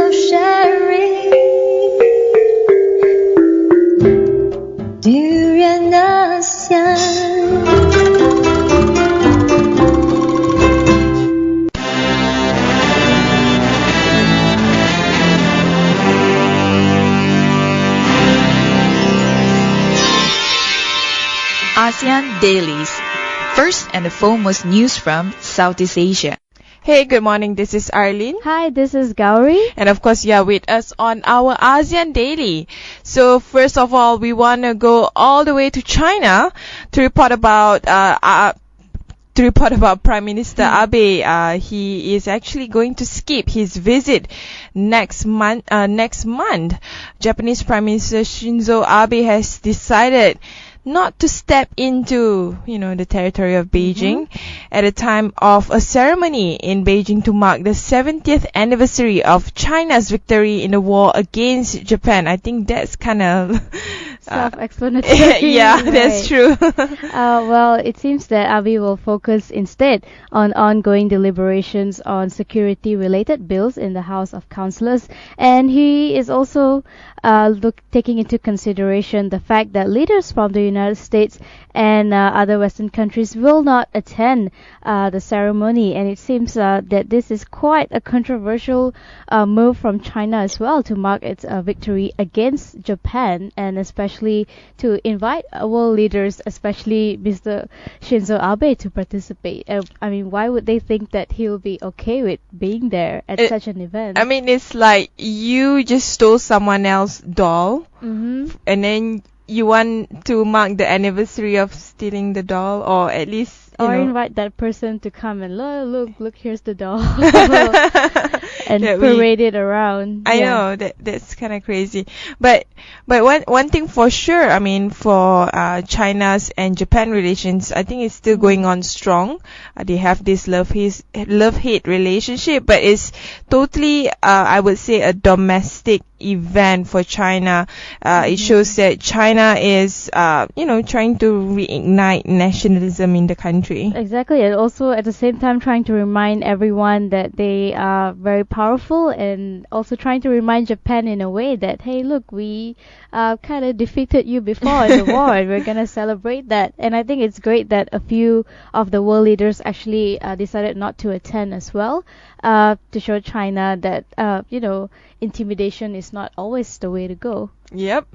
of sharing. Durian ASEAN. ASEAN Dailies. First and the foremost news from Southeast Asia. Hey, good morning. This is Arlene. Hi, this is Gowri. And of course, you are with us on our ASEAN Daily. So first of all, we want to go all the way to China to report about Prime Minister Abe. He is actually going to skip his visit next month. Japanese Prime Minister Shinzo Abe has decided not to step into, the territory of Beijing at a time of a ceremony in Beijing to mark the 70th anniversary of China's victory in the war against Japan. I think that's kind of self-explanatory. Yeah, right. That's true. Well, it seems that Abe will focus instead on ongoing deliberations on security-related bills in the House of Councillors, and he is also taking into consideration the fact that leaders from the United States and other Western countries will not attend the ceremony, and it seems that this is quite a controversial move from China as well to mark its victory against Japan, and especially to invite world leaders, especially Mr. Shinzo Abe, to participate. I mean, why would they think that he'll be okay with being there at such an event? I mean, it's like you just stole someone else's doll, and then you want to mark the anniversary of stealing the doll, or at least invite that person to come and look, here's the doll, and parade it around. I know that's kind of crazy, but one thing for sure, I mean, for China's and Japan relations, I think it's still going on strong. They have this love-hate relationship, but it's totally, I would say, a domestic event for China. It shows that China is, trying to reignite nationalism in the country. Exactly, and also at the same time trying to remind everyone that they are very powerful, and also trying to remind Japan in a way that, hey, look, we kind of defeated you before in the war, and we're going to celebrate that. And I think it's great that a few of the world leaders actually decided not to attend as well, to show China that, intimidation is not always the way to go. Yep.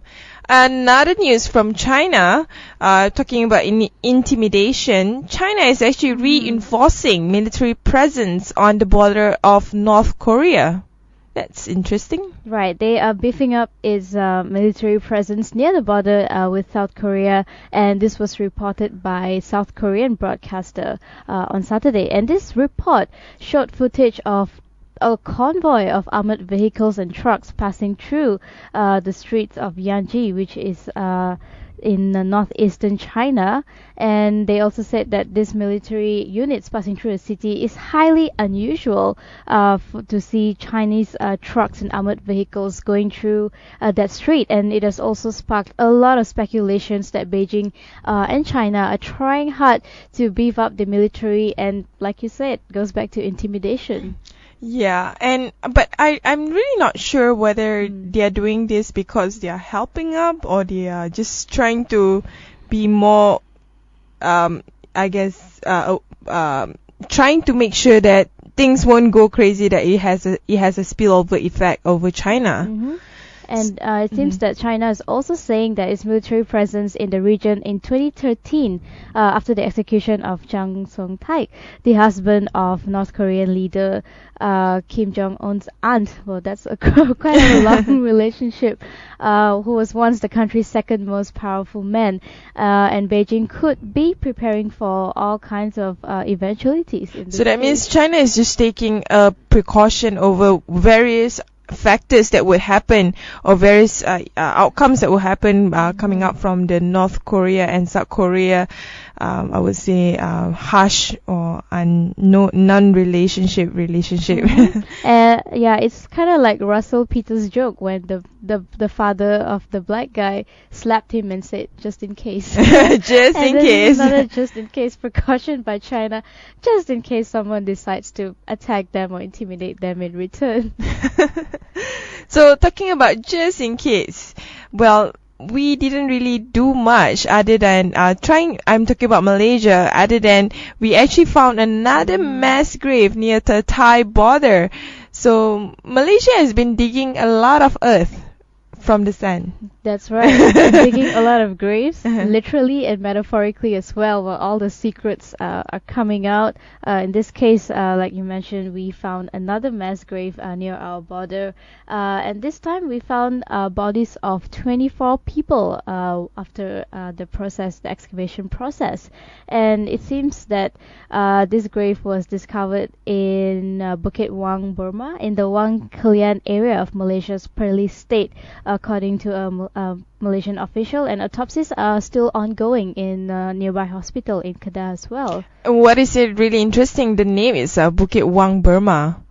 Another news from China, talking about intimidation. China is actually reinforcing military presence on the border of North Korea. That's interesting. Right. They are beefing up its military presence near the border with South Korea, and this was reported by South Korean broadcaster on Saturday. And this report showed footage of a convoy of armored vehicles and trucks passing through the streets of Yanji, which is in northeastern China. And they also said that this military units passing through the city is highly unusual to see Chinese trucks and armored vehicles going through that street. And it has also sparked a lot of speculations that Beijing and China are trying hard to beef up the military, and like you said, goes back to intimidation. Yeah, but I'm really not sure whether they are doing this because they are helping up, or they are just trying to be more, trying to make sure that things won't go crazy, that it has a spillover effect over China. And it seems that China is also saying that its military presence in the region in 2013, after the execution of Chiang Song-taek, the husband of North Korean leader Kim Jong-un's aunt. Well, that's quite a long relationship, who was once the country's second most powerful man. And Beijing could be preparing for all kinds of eventualities. So that means China is just taking a precaution over various factors that would happen, or various outcomes that will happen coming up from the North Korea and South Korea, I would say, harsh or non-relationship. Yeah, it's kind of like Russell Peters' joke when the father of the black guy slapped him and said, just in case. Just in case. Another just in case precaution by China, just in case someone decides to attack them or intimidate them in return. So talking about just in case, well, we didn't really do much other than I'm talking about Malaysia, other than we actually found another mass grave near the Thai border. So Malaysia has been digging a lot of earth from the sand. That's right. Digging a lot of graves, literally and metaphorically as well, where all the secrets are coming out. In this case, like you mentioned, we found another mass grave near our border. And this time we found bodies of 24 people after the excavation process. And it seems that this grave was discovered in Bukit Wang, Burma, in the Wang Kelian area of Malaysia's Perlis state, according to a Malaysian official, and autopsies are still ongoing in a nearby hospital in Kedah as well. What is it really interesting? The name is Bukit Wang, Burma.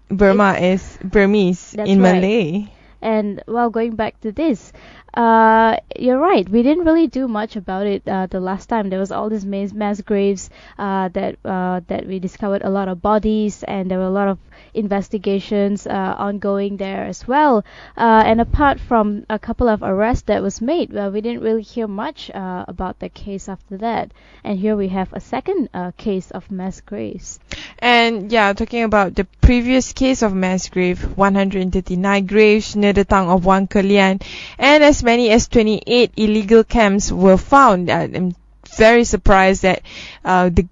Burma is Burmese in Malay. And well, going back to this, you're right. We didn't really do much about it the last time. There was all these mass graves that we discovered a lot of bodies, and there were a lot of investigations ongoing there as well. And apart from a couple of arrests that was made, we didn't really hear much about the case after that. And here we have a second case of mass graves. And yeah, talking about the previous case of mass grave, 139 graves near the town of Wang Kelian, and as many as 28 illegal camps were found. I'm very surprised that the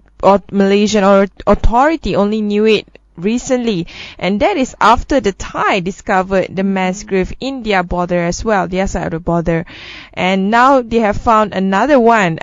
Malaysian authority only knew it recently, and that is after the Thai discovered the mass grave in their border as well, their side of the border, and now they have found another one.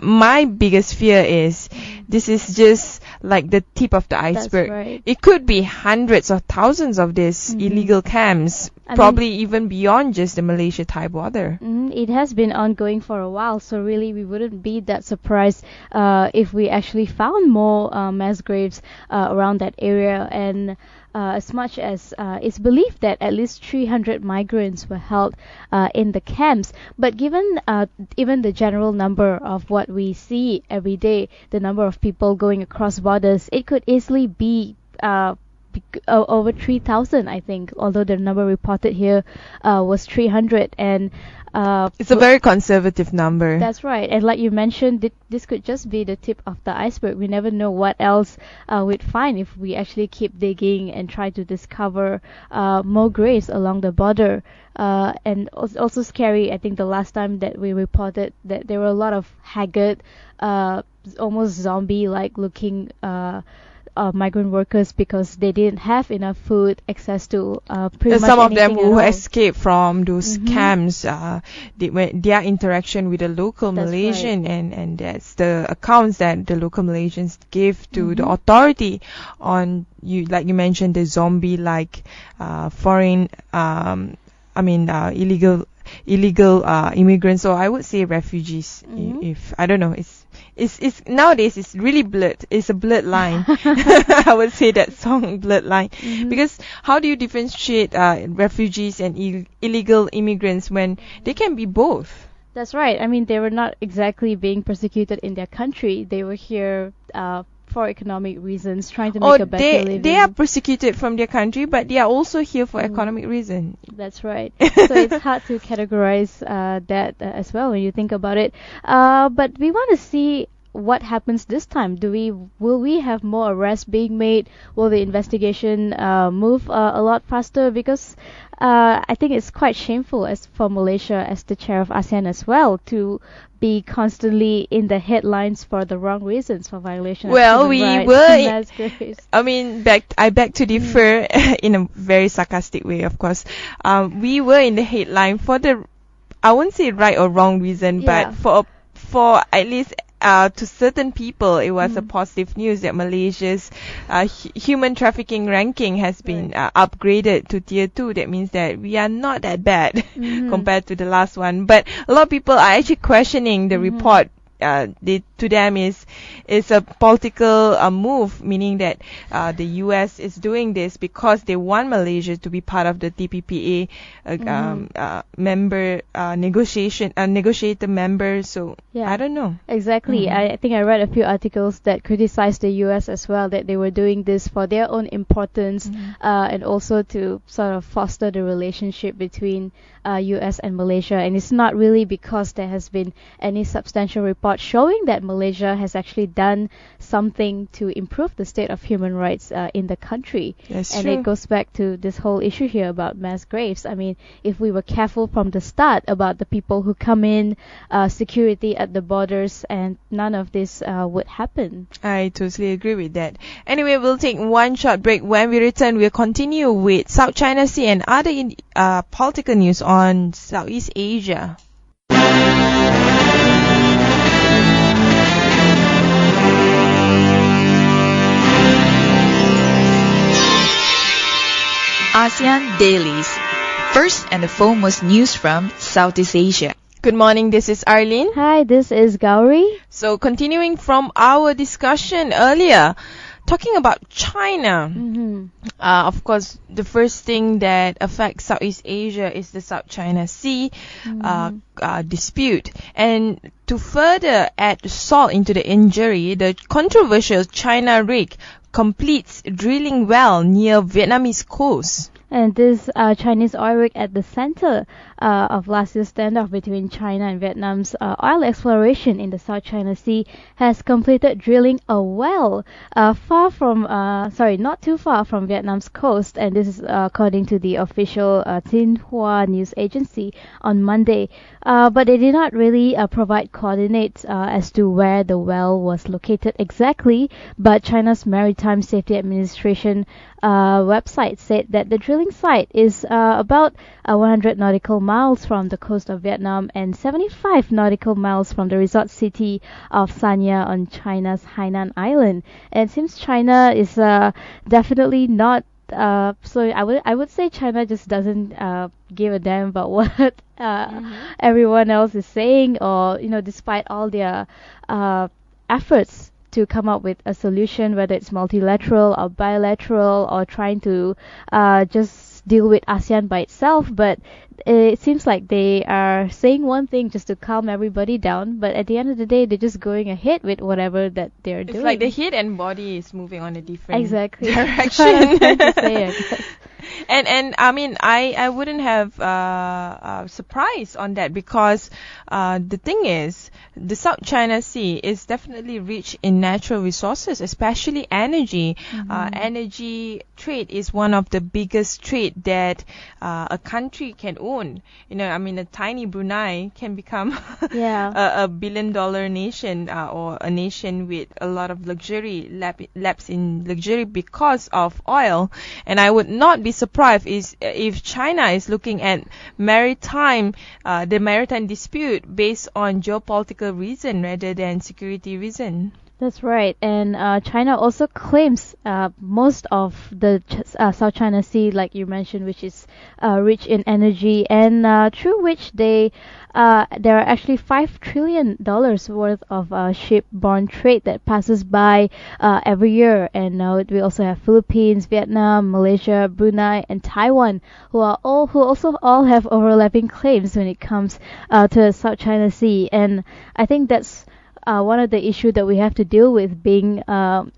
My biggest fear is this is just like the tip of the iceberg. That's right. It could be hundreds or thousands of these illegal camps, probably even beyond just the Malaysia-Thai border. It has been ongoing for a while, so really we wouldn't be that surprised if we actually found more mass graves around that area. And as much as it's believed that at least 300 migrants were held in the camps. But given even the general number of what we see every day, the number of people going across borders, it could easily be over 3,000, I think, although the number reported here was 300. And it's a very conservative number. That's right. And like you mentioned, this could just be the tip of the iceberg. We never know what else we'd find if we actually keep digging and try to discover more graves along the border. And also scary, I think the last time that we reported that there were a lot of haggard, almost zombie-like looking migrant workers, because they didn't have enough food, access to pretty much some of them who all. escaped from those camps, their interaction with the local Malaysian, right. and that's the accounts that the local Malaysians give to the authority on, like you mentioned, the zombie-like foreign, illegal immigrants, or I would say refugees. If I don't know, it's nowadays it's really blurred. It's a blurred line. I would say that song blurred line, because how do you differentiate refugees and illegal immigrants when they can be both? That's right. I mean, they were not exactly being persecuted in their country. They were here for economic reasons, trying to make a better living. They are persecuted from their country, but they are also here for economic reason. That's right. So it's hard to categorize that as well when you think about it. But we want to see what happens this time. Will we have more arrests being made? Will the investigation move a lot faster? Because I think it's quite shameful for Malaysia, as the chair of ASEAN as well, to be constantly in the headlines for the wrong reasons, for violation of human rights. I beg to differ in a very sarcastic way, of course. We were in the headline for I wouldn't say right or wrong reason, but for at least to certain people, it was a positive news that Malaysia's human trafficking ranking has been upgraded to tier 2. That means that we are not that bad compared to the last one. But a lot of people are actually questioning the report. They to them is a political move, meaning that the US is doing this because they want Malaysia to be part of the TPPA member negotiator member. So Yeah. I don't know. Exactly. I think I read a few articles that criticized the US as well, that they were doing this for their own importance and also to sort of foster the relationship between US and Malaysia. And it's not really because there has been any substantial report showing that Malaysia has actually done something to improve the state of human rights in the country. That's And true. it goes back to this whole issue here about mass graves. I mean, if we were careful from the start about the people who come in, security at the borders, and none of this would happen. I totally agree with that. Anyway, we'll take one short break. When we return, we'll continue with South China Sea and other political news on Southeast Asia. ASEAN Dailies. First and the foremost news from Southeast Asia. Good morning, this is Arlene. Hi, this is Gowri. So continuing from our discussion earlier, talking about China, of course, the first thing that affects Southeast Asia is the South China Sea dispute. And to further add salt into the injury, the controversial China rig completes drilling well near Vietnamese coast. And this Chinese oil rig at the center of last year's standoff between China and Vietnam's oil exploration in the South China Sea has completed drilling a well not too far from Vietnam's coast, and this is according to the official Xinhua news agency on Monday. But they did not really provide coordinates as to where the well was located exactly, but China's Maritime Safety Administration website said that the drilling site is about 100 nautical miles from the coast of Vietnam and 75 nautical miles from the resort city of Sanya on China's Hainan Island. And since China is definitely not so I would say China just doesn't give a damn about what everyone else is saying, or despite all their efforts to come up with a solution, whether it's multilateral or bilateral or trying to just deal with ASEAN by itself. But it seems like they are saying one thing just to calm everybody down, but at the end of the day, they're just going ahead with whatever that they're doing. It's like the head and body is moving on a different exactly direction. I'm trying to say, I guess. And I mean, I wouldn't have surprise on that, because the thing is, the South China Sea is definitely rich in natural resources, especially energy. Energy trade is one of the biggest trade that a country can own. I mean, a tiny Brunei can become a billion-dollar nation, or a nation with a lot of luxury, lapse in luxury because of oil. And I would not be surprised if China is looking at the maritime dispute based on geopolitical reason rather than security reason. That's right, and China also claims most of the South China Sea, like you mentioned, which is rich in energy, and through which there are actually $5 trillion worth of shipborne trade that passes by every year. And we also have Philippines, Vietnam, Malaysia, Brunei, and Taiwan, who also all have overlapping claims when it comes to the South China Sea. And I think that's one of the issues that we have to deal with, being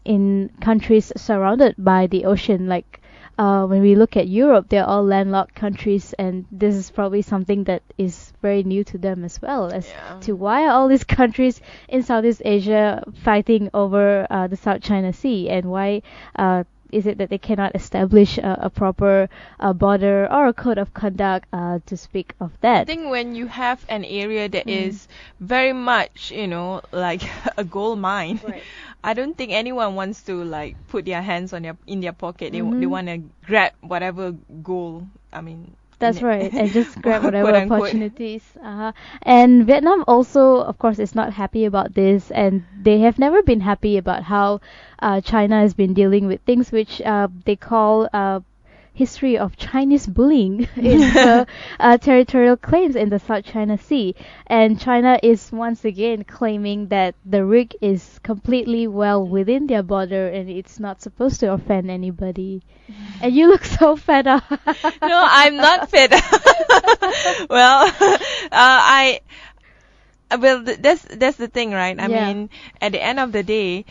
in countries surrounded by the ocean. Like when we look at Europe, they're all landlocked countries, and this is probably something that is very new to them as well, as to why are all these countries in Southeast Asia fighting over the South China Sea, and why is it that they cannot establish a proper border or a code of conduct to speak of that? I think when you have an area that is very much, like a gold mine, Right. I don't think anyone wants to like put their hands in their pocket. They want to grab whatever gold. I mean. That's right, and just grab whatever Quote, unquote. opportunities. And Vietnam also, of course, is not happy about this, and they have never been happy about how China has been dealing with things which they call history of Chinese bullying in the territorial claims in the South China Sea. And China is once again claiming that the rig is completely well within their border and it's not supposed to offend anybody. And you look so fed up. No, I'm not fed up. Well, that's the thing, right? I mean, at the end of the day,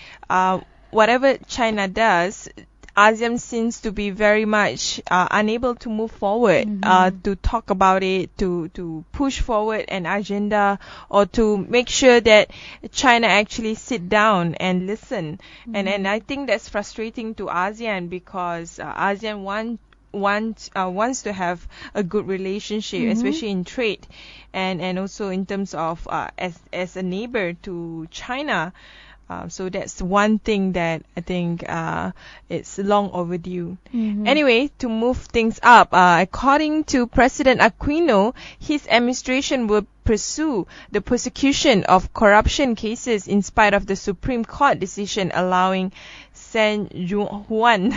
whatever China does, ASEAN seems to be very much unable to move forward, to talk about it, to push forward an agenda, or to make sure that China actually sit down and listen. And I think that's frustrating to ASEAN, because ASEAN wants to have a good relationship, especially in trade, and also in terms of as a neighbor to China. So that's one thing that I think it's long overdue. Anyway, to move things up, according to President Aquino, his administration will pursue the prosecution of corruption cases in spite of the Supreme Court decision allowing San Juan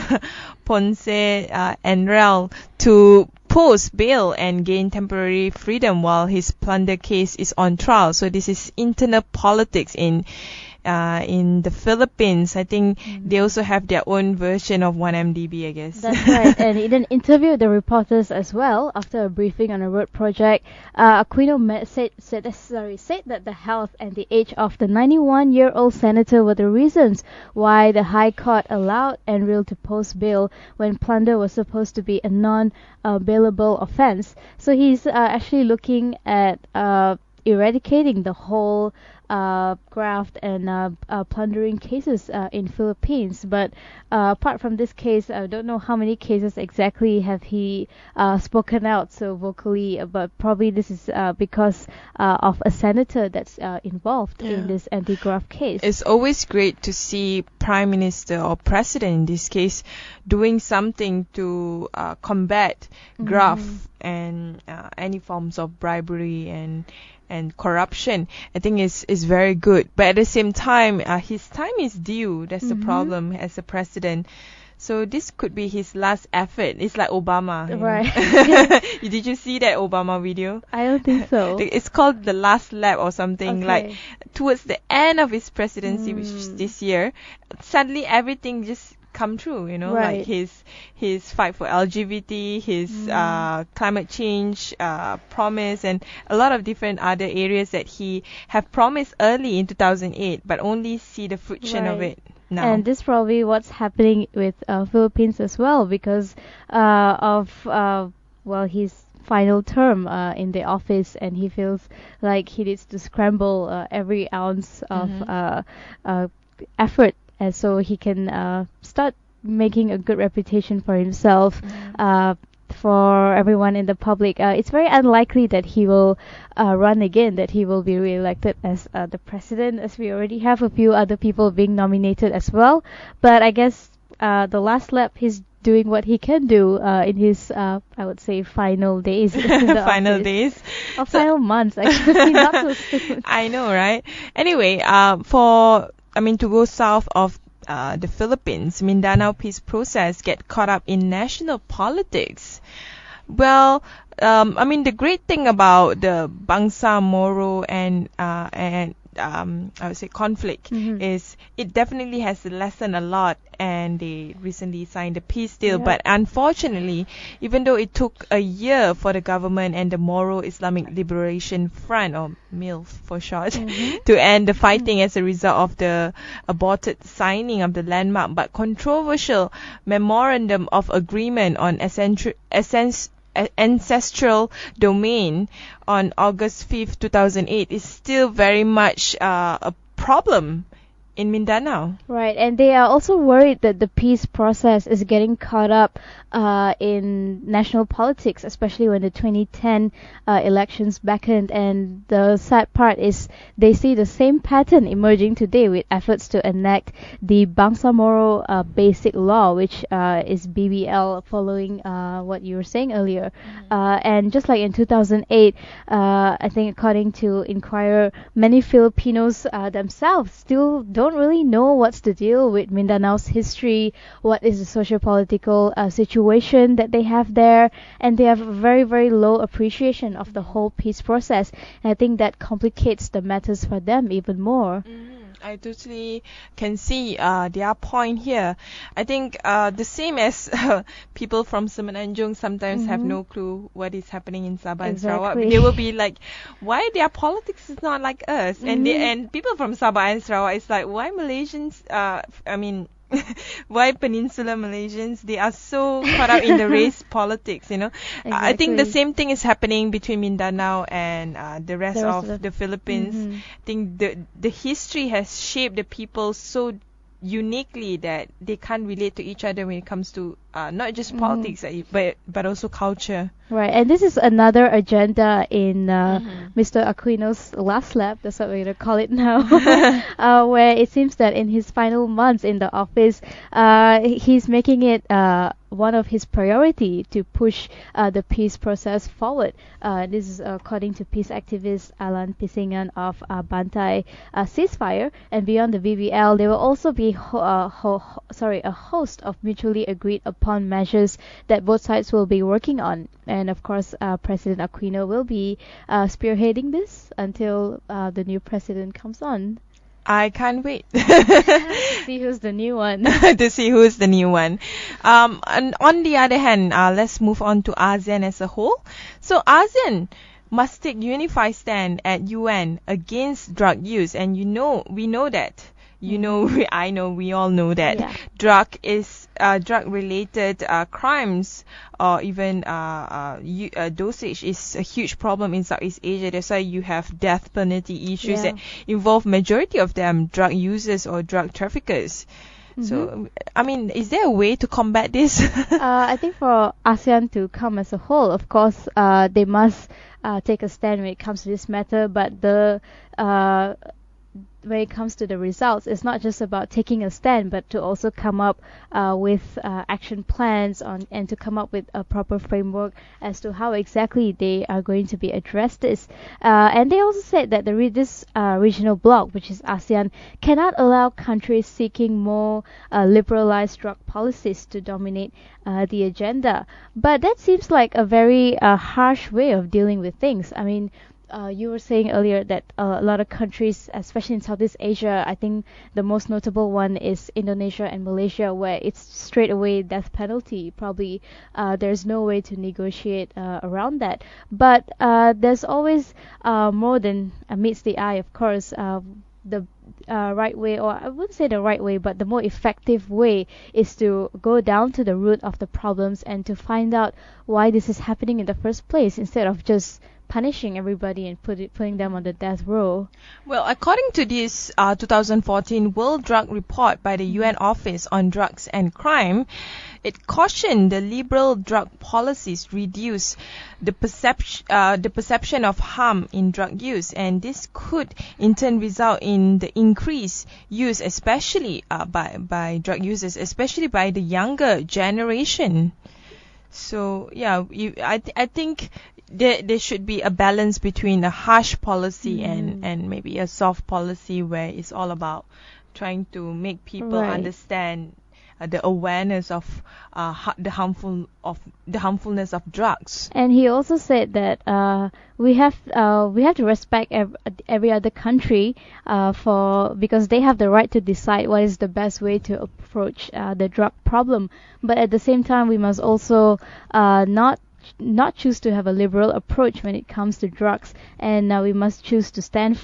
Ponce Enrile to post bail and gain temporary freedom while his plunder case is on trial. So this is internal politics in the Philippines. I think they also have their own version of 1MDB, I guess. That's right. And in an interview with the reporters as well, after a briefing on a road project, Aquino said that the health and the age of the 91-year-old senator were the reasons why the High Court allowed Enrile to post bail when plunder was supposed to be a non-bailable offense. So he's actually looking at eradicating the whole graft and plundering cases in Philippines. But apart from this case, I don't know how many cases exactly have he spoken out so vocally, but probably this is because of a senator that's involved in this anti-graft case. It's always great to see Prime Minister or President in this case doing something to combat graft and any forms of bribery and corruption. I think is very good. But at the same time, his time is due. That's the problem as a president. So this could be his last effort. It's like Obama. Right. Did you see that Obama video? I don't think so. It's called The Last Lap or something. Okay. Like towards the end of his presidency, which is this year, suddenly everything just come true, Right. like his fight for LGBT, his climate change promise, and a lot of different other areas that he have promised early in 2008, but only see the fruition of it now. And this is probably what's happening with Philippines as well, because of his final term in the office, and he feels like he needs to scramble every ounce of effort, and so he can start making a good reputation for himself, for everyone in the public. It's very unlikely that he will run again, that he will be re-elected as the president, as we already have a few other people being nominated as well. But I guess the last lap, he's doing what he can do in his, I would say, final days. In the Final office. days? Or final months, actually, not so soon. I know, right? Anyway, to go south of the Philippines, Mindanao peace process get caught up in national politics. Well, the great thing about the Bangsa Moro and I would say conflict is it definitely has lessened a lot, and they recently signed a peace deal. But unfortunately, even though it took a year for the government and the Moro Islamic Liberation Front, or MILF for short, to end the fighting as a result of the aborted signing of the landmark but controversial memorandum of agreement on ancestral domain on August 5th, 2008 is still very much a problem in Mindanao. Right, and they are also worried that the peace process is getting caught up in national politics, especially when the 2010 elections beckoned. And the sad part is they see the same pattern emerging today with efforts to enact the Bangsamoro Basic Law, which is BBL, following what you were saying earlier. And just like in 2008, I think according to Inquirer, many Filipinos themselves still don't don't really know what's the deal with Mindanao's history, what is the socio-political situation that they have there, and they have a very, very low appreciation of the whole peace process. And I think that complicates the matters for them even more. I totally can see their point here. I think the same as people from Semenanjung sometimes have no clue what is happening in Sabah and Sarawak. They will be like, why their politics is not like us? And people from Sabah and Sarawak is like, why Malaysians, why Peninsular Malaysians, they are so caught up in the race politics, you know. I think the same thing is happening between Mindanao and the rest of the Philippines. I think the history has shaped the people so uniquely that they can't relate to each other when it comes to not just politics, but also culture. Right, and this is another agenda in Mr. Aquino's last lap, that's what we're going to call it now, where it seems that in his final months in the office, he's making it one of his priority to push the peace process forward. This is according to peace activist Alan Pisingan of Bantai Ceasefire, and beyond the BBL, there will also be a host of mutually agreed upon measures that both sides will be working on. And of course, President Aquino will be spearheading this until the new president comes on. I can't wait. See who's the new one. To see who's the new one. And on the other hand, let's move on to ASEAN as a whole. So ASEAN must take unified stand at UN against drug use, and we know that. We all know that drug-related crimes or even dosage is a huge problem in Southeast Asia. That's why you have death penalty issues that involve majority of them drug users or drug traffickers. So, is there a way to combat this? I think for ASEAN to come as a whole, of course, they must take a stand when it comes to this matter, but when it comes to the results, it's not just about taking a stand, but to also come up with action plans and to come up with a proper framework as to how exactly they are going to be addressed this. And they also said that this regional bloc, which is ASEAN, cannot allow countries seeking more liberalized drug policies to dominate the agenda. But that seems like a very harsh way of dealing with things. I mean, you were saying earlier that a lot of countries, especially in Southeast Asia, I think the most notable one is Indonesia and Malaysia, where it's straight away death penalty. Probably there's no way to negotiate around that. But there's always more than meets the eye, of course. The right way, or I wouldn't say the right way, but the more effective way is to go down to the root of the problems and to find out why this is happening in the first place, instead of just punishing everybody and putting them on the death row. Well, according to this 2014 World Drug Report by the UN Office on Drugs and Crime, it cautioned the liberal drug policies reduce the perception of harm in drug use, and this could in turn result in the increased use, especially by drug users, especially by the younger generation. So I think there should be a balance between a harsh policy and maybe a soft policy where it's all about trying to make people understand the awareness of the harmfulness of drugs. And he also said that we have to respect every other country because they have the right to decide what is the best way to approach the drug problem. But at the same time, we must also not choose to have a liberal approach when it comes to drugs, and we must choose to stand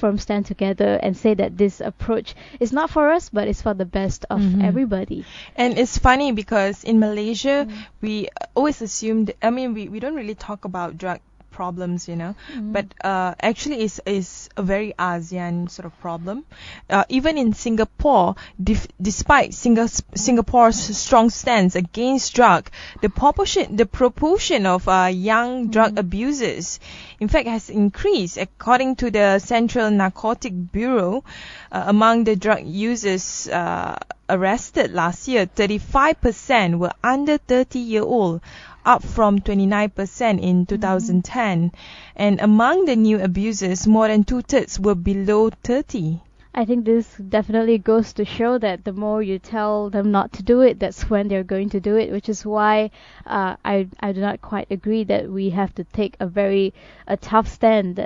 together and say that this approach is not for us, but it's for the best of everybody. And it's funny because in Malaysia, we always assumed, we don't really talk about drug problems, but actually is a very ASEAN sort of problem. Even in Singapore, despite Singapore's strong stance against drug, the proportion of young drug abusers, in fact, has increased. According to the Central Narcotic Bureau, among the drug users arrested last year, 35% were under 30-year-old, up from 29% in 2010. And among the new abusers, more than 2/3 were below 30. I think this definitely goes to show that the more you tell them not to do it, that's when they're going to do it, which is why I do not quite agree that we have to take a tough stand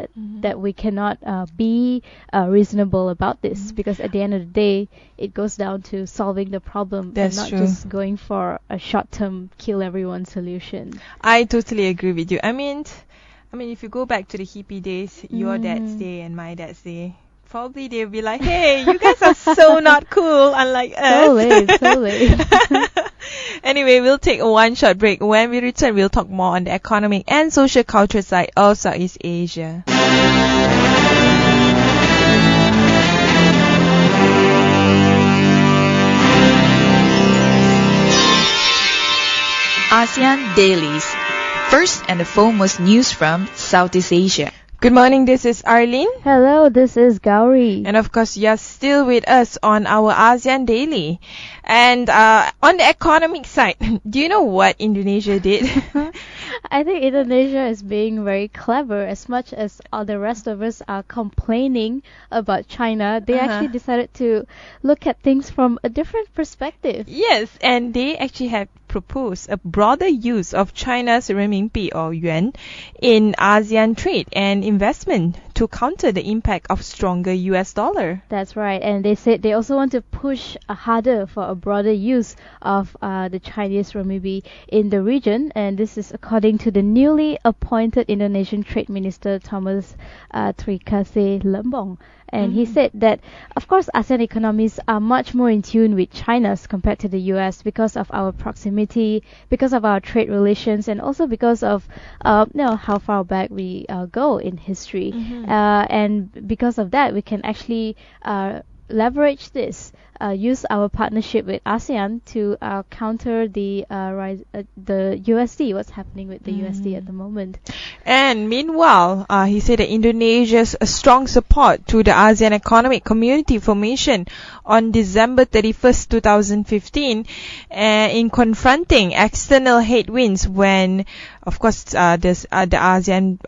that we cannot be reasonable about this, because at the end of the day, it goes down to solving the problem That's and not true. just going for a short-term kill everyone solution. I totally agree with you. I mean, if you go back to the hippie days, your dad's day and my dad's day, probably they'll be like, hey, you guys are so not cool, unlike us. So late. Anyway, we'll take one short break. When we return, we'll talk more on the economic and social culture side of Southeast Asia. ASEAN Dailies. First and the foremost news from Southeast Asia. Good morning, this is Arlene. Hello, this is Gowri. And of course, you're still with us on our ASEAN Daily. And on the economic side, do you know what Indonesia did? I think Indonesia is being very clever. As much as all the rest of us are complaining about China, they actually decided to look at things from a different perspective. Yes, and they actually have proposed a broader use of China's renminbi or yuan in ASEAN trade and investment to counter the impact of stronger US dollar. That's right, and they said they also want to push harder for a broader use of the Chinese renminbi in the region, and this is according to the newly appointed Indonesian Trade Minister Thomas Trikase Lembong. And he said that, of course, ASEAN economies are much more in tune with China's compared to the US because of our proximity, because of our trade relations, and also because of how far back we go in history. And because of that, we can actually leverage this, use our partnership with ASEAN to counter the USD, what's happening with the USD at the moment. And meanwhile, he said that Indonesia's strong support to the ASEAN Economic Community formation on December 31st, 2015, in confronting external headwinds when, of course, the ASEAN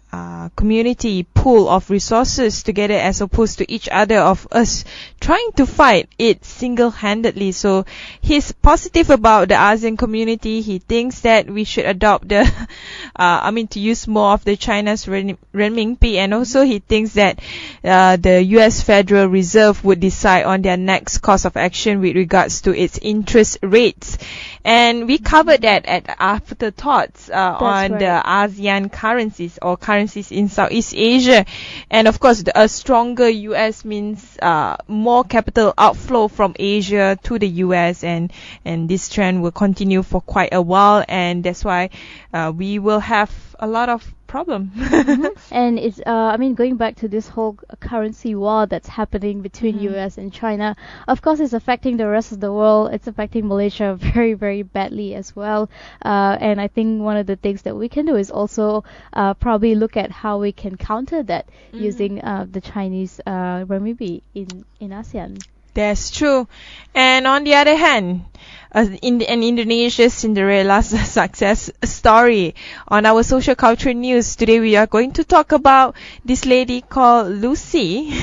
community pool of resources together as opposed to each other of us trying to fight it single-handedly. So he's positive about the ASEAN community. He thinks that we should adopt to use more of the China's renminbi, and also he thinks that the US Federal Reserve would decide on their next course of action with regards to its interest rates. And we covered that at Afterthoughts on the ASEAN currencies or currencies in Southeast Asia. And of course, a stronger US means more capital outflow from Asia to the US, and this trend will continue for quite a while, and that's why we will have a lot of problem. And it's going back to this whole currency war that's happening between US and China, of course it's affecting the rest of the world. It's affecting Malaysia very, very badly as well, and I think one of the things that we can do is also probably look at how we can counter that using the Chinese renminbi in ASEAN. That's true. And on the other hand, an Indonesian Cinderella success story. On our social culture news today, we are going to talk about this lady called Lucy.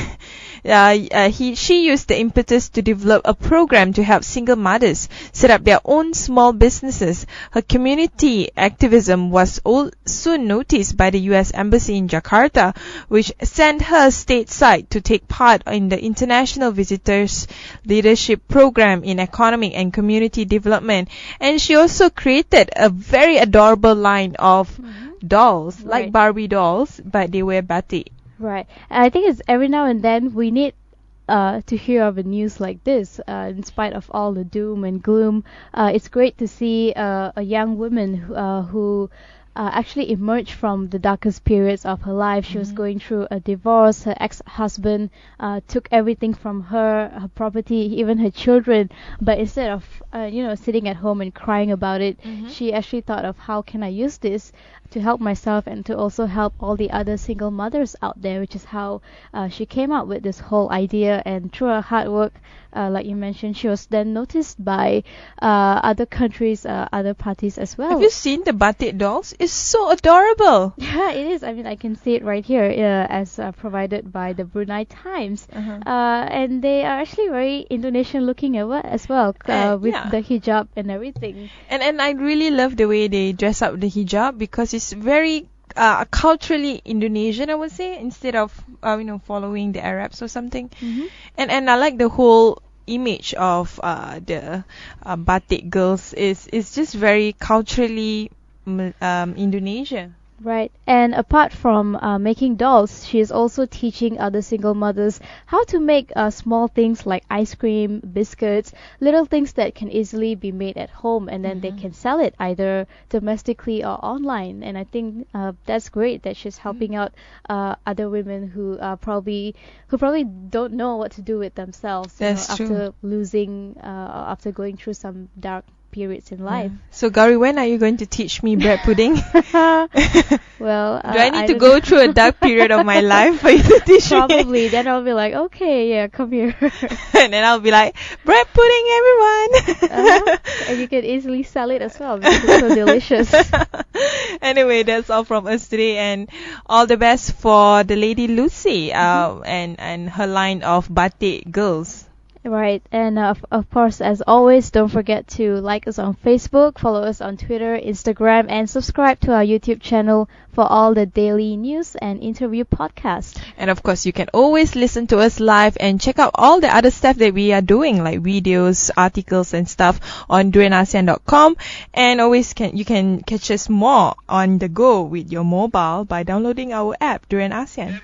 She used the impetus to develop a program to help single mothers set up their own small businesses. Her community activism was soon noticed by the US Embassy in Jakarta, which sent her stateside to take part in the International Visitors Leadership Program in Economic and Community Development. And she also created a very adorable line of dolls, like Barbie dolls, but they wear batik. Right. And I think it's every now and then we need to hear of a news like this. In spite of all the doom and gloom, it's great to see a young woman who actually emerged from the darkest periods of her life. She was going through a divorce. Her ex-husband took everything from her property, even her children. But instead of sitting at home and crying about it, she actually thought of, how can I use this to help myself and to also help all the other single mothers out there, which is how she came up with this whole idea. And through her hard work, like you mentioned, she was then noticed by other countries, other parties as well. Have you seen the batik dolls? is so adorable. Yeah, it is. I mean, I can see it right here, as provided by the Brunei Times. And they are actually very Indonesian looking as well, with yeah. the hijab and everything. And I really love the way they dress up the hijab, because it's very culturally Indonesian, I would say, instead of following the Arabs or something. And I like the whole image of the batik girls. Is just very culturally Indonesia. Right. And apart from making dolls, she is also teaching other single mothers how to make small things like ice cream, biscuits, little things that can easily be made at home, and then they can sell it either domestically or online. And I think that's great that she's helping out other women who probably don't know what to do with themselves, That's after true. losing, after going through some dark periods in life. So Gowri, when are you going to teach me bread pudding? Well, Do I need to don't go know. through a dark period of my life for you to teach me? Probably. Then I'll be like, okay, yeah, come here. And then I'll be like, bread pudding, everyone. And you can easily sell it as well because it's so delicious. Anyway, that's all from us today, and all the best for the lady Lucy and her line of batik girls. Right, and of course, as always, don't forget to like us on Facebook, follow us on Twitter, Instagram, and subscribe to our YouTube channel for all the daily news and interview podcasts. And of course, you can always listen to us live and check out all the other stuff that we are doing, like videos, articles, and stuff on durenasean.com. And always you can catch us more on the go with your mobile by downloading our app, Durian ASEAN.